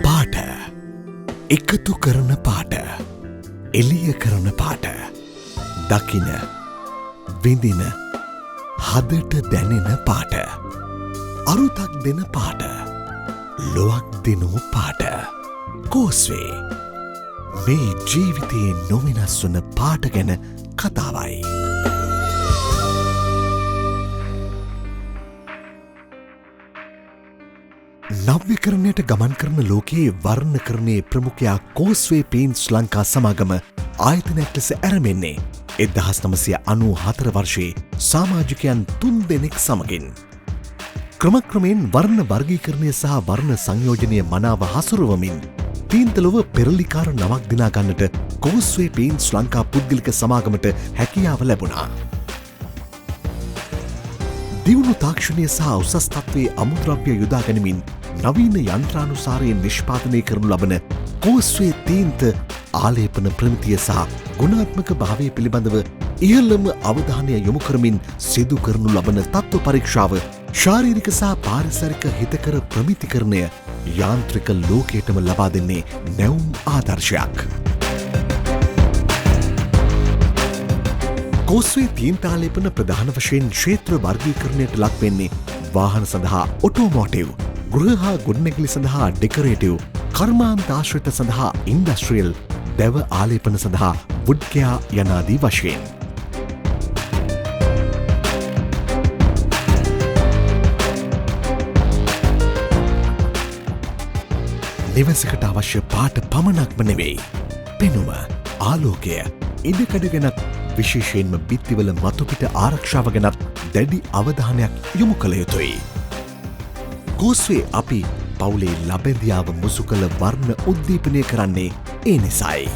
පාට එකතු කරන පාට එළිය කරන පාට දකින විඳින හදට දැනෙන පාට අරුතක් දෙන පාට ලොවක් දෙනු පාට කෝස්වේ මේ ජීවිතයේ නොවෙනස් වන පාට ගැන කතාවයි. නව්‍යකරණයට ගමන් කරන ලෝකයේ වර්ණකරණයේ ප්‍රමුඛයා කෝස්වේ පේන්ට්ස් ලංකා සමාගම ආයතනයක් ලෙස ඇරඹෙන්නේ 1994 වර්ෂයේ සමාජිකයන් 3 දෙනෙක් සමගින්. ක්‍රමක්‍රමයෙන් වර්ණ වර්ගීකරණය සහ වර්ණ සංයෝජනය මනාව හසුරුවමින් තීන්තලොව පෙරලිකාර නවක් දිනා ගන්නට කෝස්වේ පේන්ට්ස් ලංකා පුද්ගලික සමාගමට හැකියාව ලැබුණා. දියුණු තාක්ෂණය සහ උසස් තත්ත්වයේ අමුද්‍රව්‍ය යොදා ගැනීමෙන් නවීන යන්ත්‍රානුසාරයෙන් නිෂ්පාදනය කරනු ලබන කෝස්වේ තීන්ත ආලේපන ප්‍රමිතිය සහ ගුණාත්මක භාවය පිළිබඳව ඉහළම අවධානය යොමු කරමින් සිදු කරනු ලබන තත්ත්ව පරීක්ෂාව ශාරීරික සහ පාරිසරික හිතකර ප්‍රමිතිකරණය යාන්ත්‍රික ලෝකයටම ලබා දෙන්නේ නැවුම් ආදර්ශයක්. කෝස්වේ තීන්තාලේපන ප්‍රධාන වශයෙන් ක්ෂේත්‍ර වර්ගීකරණයට ලක්වෙන්නේ වාහන සඳහා ඔටෝමෝටිව්, ගෘහ හා ගොඩනැගිලි සඳහා ඩෙකරේටිව්, කර්මාන්තාශ්‍රිත සඳහා ඉන්ඩස්ට්‍රියල්, දැව ආලේපන සඳහා වුඩ්කයා යනාදී වශයෙන්. නිවසකට අවශ්‍ය පාට පමණක්ම නෙවෙයි. පෙනුම, ආලෝකය, ඉඩකඩ ගැනත් විශේෂයෙන්ම බිත්තිවල මතුපිට ආරක්ෂාව ගැනත් දැඩි අවධානයක් යොමු කළ යුතුයි. කෝස්වේ අපි පවුලේ ලබැඳියාව මුසු කළ වර්ණ උද්දීපනය කරන්නේ ඒ නිසායි.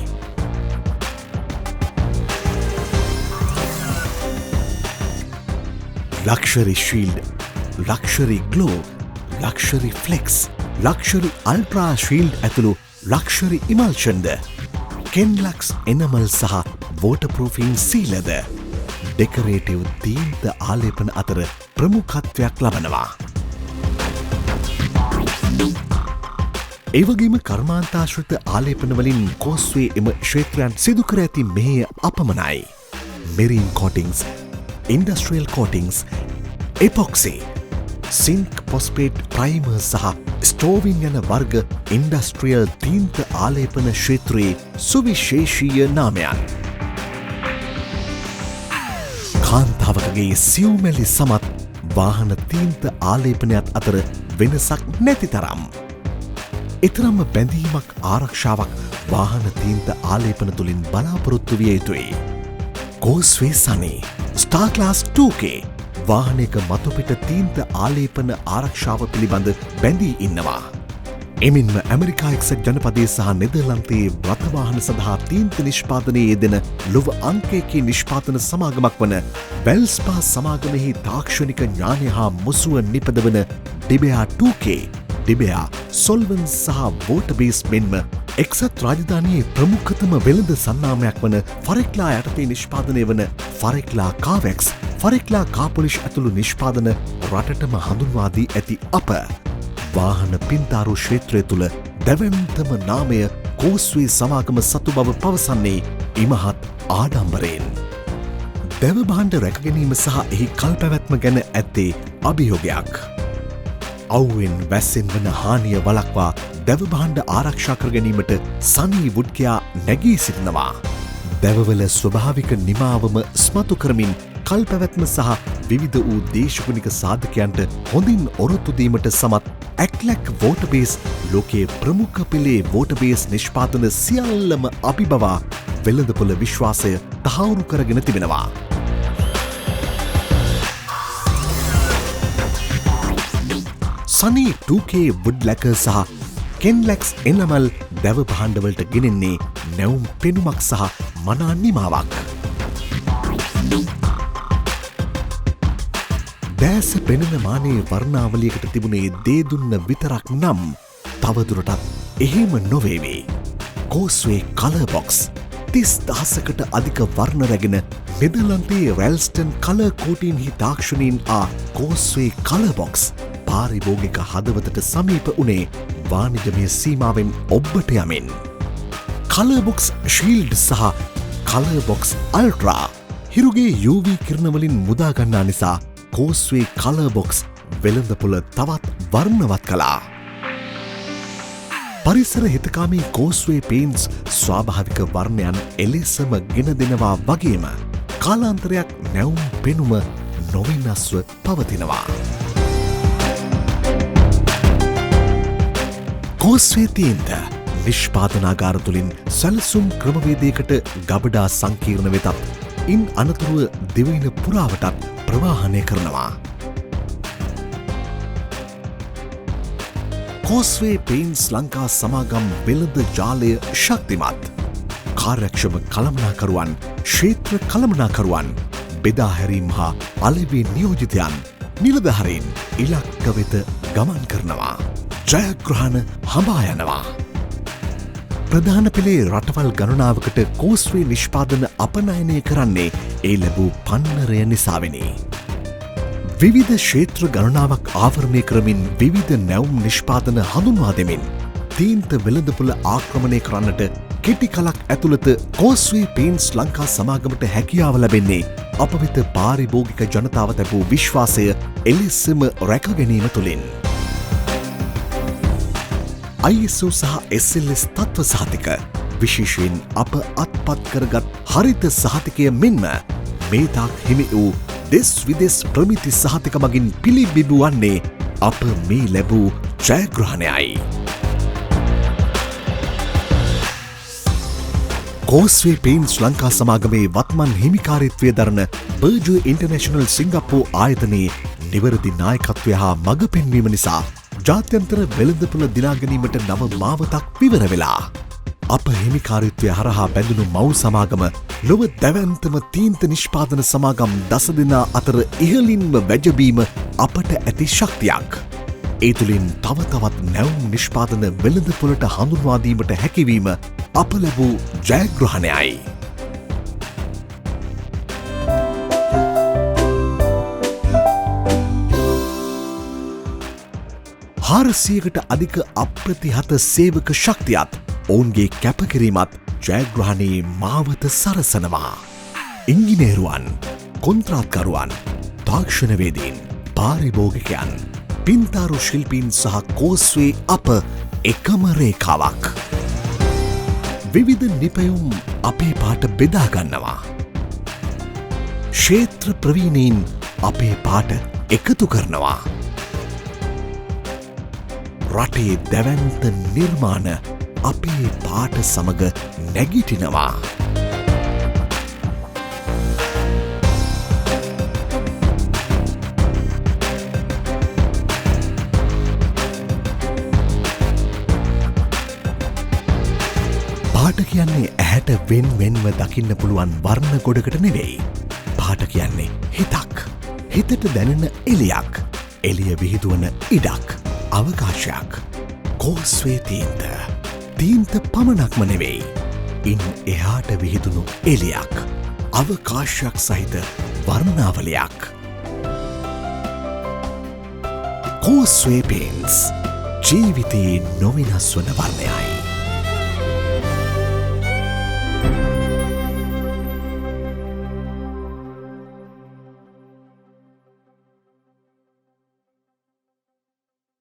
Luxury shield, luxury glow, luxury flex, luxury ultra shield ඇතුළු ලක්ෂරි ඉමල්ෂන්ද, කෙන්ලක්ස් එනමල් සහ වෝටප්‍රූෆින් සීලද ඩෙකරේටිව් තීන්ත ආලේපන අතර ප්‍රමුඛත්වයක් ලබනවා. ඒවගේම කර්මාන්තාශ්‍රිත ආලේපනවලින් කෝස්වේ එම ක්ෂේත්‍රයන් සිදුකර ඇති මෙහෙය අපමණයි. මෙරීන් කෝටිංස්, ඉන්ඩස්ට්‍රියල් කෝටිංස්, එපොක්සි, සිංක් පොස්පේට් ප්‍රයිමර් සහ ස්ටෝවින් යන වර්ග ඉන්ඩස්ට්‍රියල් තීන්ත ආලේපන ක්ෂේත්‍රයේ සුවිශේෂීය නාමයන්. කාන්තාවකගේ සිව්මැලි සමත් වාහන තීන්ත ආලේපනයත් අතර වෙනසක් නැති තරම්. එතරම්ම බැඳීමක් ආරක්ෂාවක් වාහන තීන්ත ආලේපන තුළින් බලාපොරොත්තු විය යුතුයි. කෝස්වේ සනී ස්ටාර්ක්ලාස් 2K වාහනයක මතුපිට තීන්ත ආලේපන ආරක්ෂාව පිළිබඳ බැඳී ඉන්නවා. එමින්ම ඇමරිකා එක්සත් ජනපදයේ සහ නෙදර්ලන්තයේ රථවාහන සඳහා තීන්ත නිෂ්පාදනයේ යෙදෙන ලොව අංකයකී නිෂ්පාදන සමාගමක් වන වෙල්ස්පා සමාගමෙහි තාක්ෂණික ඥානය හා මුසුව නිපදවන ඩිබෙයා 2K, ඩිබෙයා සොල්වන් සහ වෝටබේස් මෙන්ම එක්සත් රාජධානයේ ප්‍රමුඛතම වෙළඳ සන්නාමයක් වන ෆරෙක්ලා යටතේ නිෂ්පාදනය වන ෆරෙක්ලා කාවෙක්ස්, ෆරෙක්ලා කාපොලිෂ් ඇතුළු නිෂ්පාදන රටටම හඳුන්වාදී ඇති අප වාහන පින්තාරු ක්ෂේත්‍රය තුළ දැවැන්තම නාමය කෝස්වේ සමාගම සතු බව පවසන්නේ ඉමහත් ආඩම්බරයෙන්. දැව භාණ්ඩ රැකගැනීම සහ එහි කල්පැවැත්ම ගැන ඇත්තේ අභියෝගයක්. අවුවෙන් වැස්සෙන් වන හානිය වලක්වා දැව භාණ්ඩ ආරක්ෂා කර ගැනීමට සනී වුඩ්කයා නැගී සිටිනවා. දැවවල ස්වභාවික නිමාවම ස්මතු කරමින් කල්පැවැත්ම සහ විවිධ වූ දේශගුණික සාධකයන්ට හොඳින් ඔරොත්තුදීමට සමත් ඇක්ලැක් වෝටබේස් ලෝකයේ ප්‍රමුඛ පෙළේ වෝටබේස් නිෂ්පාදන සියල්ලම අභිබවා වෙළඳපොළ විශ්වාසය තහවුරු කරගෙන තිබෙනවා. සනී 2K වුඩ් ලැකර් සහ කෙන්ලැක්ස් එනමල් දැව භාණ්ඩවලට ගෙනෙන්නේ නැවුම් පෙනුමක් සහ මනා නිමාවක්. දෑස පෙනෙන මානයේ වර්ණාවලියකට තිබුණේ දේදුන්න විතරක් නම් තවදුරටත් එහෙම නොවේවේ. කෝස්වේ කලර් බොක්ස් 30,000කට අධික වර්ණ රැගෙන නෙදර්ලන්තයේ රැල්ස්ටන් කලර් කෝටින්හි තාක්ෂණයෙන් ආ කෝස්වේ කලර් බොක්ස් පාරිභෝගික හදවතට සමීප වුණේ වාණිජමය සීමාවෙන් ඔබ්බට යමින්. කලර්බොක්ස් ශීල්ඩ් සහ කලර්බොක්ස් අල්ට්‍රා හිරුගේ UV කිරණවලින් මුදාගන්නා නිසා කෝස්වේ කලර්බොක්ස් වෙළඳපොළ තවත් වර්ණවත් කළා. පරිසර හිතකාමී කෝස්වේ පේන්ස් ස්වාභාවික වර්ණයන් එලෙසම ගෙන දෙනවා වගේම කාලාන්තරයක් නැවුම් පෙනුම නොවෙනස්ව පවතිනවා. කෝස්වේ තීන්ත නිෂ්පාදනාගාර තුළින් සැලසුම් ක්‍රමවේදයකට ගබඩා සංකීර්ණ වෙතත් ඉන් අනතුරුව දිවයින පුරාවටත් ප්‍රවාහනය කරනවා. කෝස්වේ පේන්ස් ලංකා සමාගම් වෙළඳ ජාලය ශක්තිමත්. කාර්යක්ෂම කළමනාකරුවන් ක්ෂේත්‍ර කළමනාකරුවන් බෙදාහැරීම් හා අලෙවි නියෝජිතයන් නිලධහරින් ඉලක්ක වෙත ගමන් කරනවා. ජයග්‍රහණ හඹා යනවා. ප්‍රධාන පෙළේ රටවල් ගණනාවකට කෝස්වේ නිෂ්පාදන අපනයනය කරන්නේ ඒ ලැබූ පන්නරය නිසාවෙනි. විවිධ ක්ෂේත්‍ර ගණනාවක් ආවරණය කරමින් විවිධ නැවුම් නිෂ්පාදන හඳුන්වා දෙමින් තීන්ත වෙළඳපොළ ආක්‍රමණය කරන්නට කෙටි කලක් ඇතුළත කෝස්වේ පේන්ස් ලංකා සමාගමට හැකියාව ලැබෙන්නේ අප වෙත පාරිභෝගික ජනතාව තැබූ විශ්වාසය එලෙසම රැකගැනීම තුළින්. ISO සහ SLS තත්ව සහතික විශේෂයෙන් අප අත්පත් කරගත් හරිත සහතිකය මෙන්ම මේ තාක් හිමි වූ දෙස් විදෙස් ප්‍රමිති සහතික මගින් පිළිබිඹු වන්නේ අප මේ ලැබූ ජයග්‍රහණයයි. කෝස්වේ පේන්ස් ලංකා සමාගමේ වත්මන් හිමිකාරිත්වය දරන බර්ජු ඉන්ටර්නේෂනල් සිංගප්පූ ආයතනයේ නිවැරදි නායකත්වය හා මඟ පෙන්වීම නිසා ජාත්‍යන්තර වෙළඳපොළ දිනාගැනීමට නව මාවතක් විවර වෙලා. අප හිමිකාරිත්වය හරහා බැඳුණු මව් සමාගම ලොව දැවැන්තම තීන්ත නිෂ්පාදන සමාගම් දස දෙනා අතර ඉහලින්ම වැජබීම අපට ඇති ශක්තියක්. ඒ තුළින් තව තවත් නැවුම් නිෂ්පාදන වෙළඳපොළට හඳුන්වාදීමට හැකිවීම අප ලැබූ ජයග්‍රහණයයි. හාරසියකට අධික අප්‍රතිහත සේවක ශක්තියත් ඔවුන්ගේ කැපකිරීමත් ජයග්‍රහණයේ මාවත සරසනවා. ඉංජිනේරුවන්, කොන්ත්‍රාත්කරුවන්, තාක්ෂණවේදීන්, පාරිභෝගිකයන්, පින්තාරු ශිල්පීන් සහ කෝස්වේ අප එකම රේඛාවක්. විවිධ නිපැයුම් අපේ පාට බෙදාගන්නවා. ක්ෂේත්‍ර ප්‍රවීණීන් අපේ පාට එකතු කරනවා. රටේ දැවැන්ත නිර්මාණ අපේ පාට සමග නැගිටිනවා. පාට කියන්නේ ඇහැට වෙන්වෙන්ව දකින්න පුළුවන් වර්ණ ගොඩකට නෙවෙයි. පාට කියන්නේ හිතක්. හිතට දැනෙන එලියක්. එලිය විහිදුවන ඉඩක්. අවකාශයක්. කෝස්වේ තීන්ත. තීන්ත පමණක්ම නෙවෙයි. ඉන් එහාට විහිදුණු එලියක්. අවකාශයක් සහිත වර්ණාවලයක්. කෝස්වේ පේන්ස් ජීවිතයේ නොවෙනස් වන වර්ණයයි.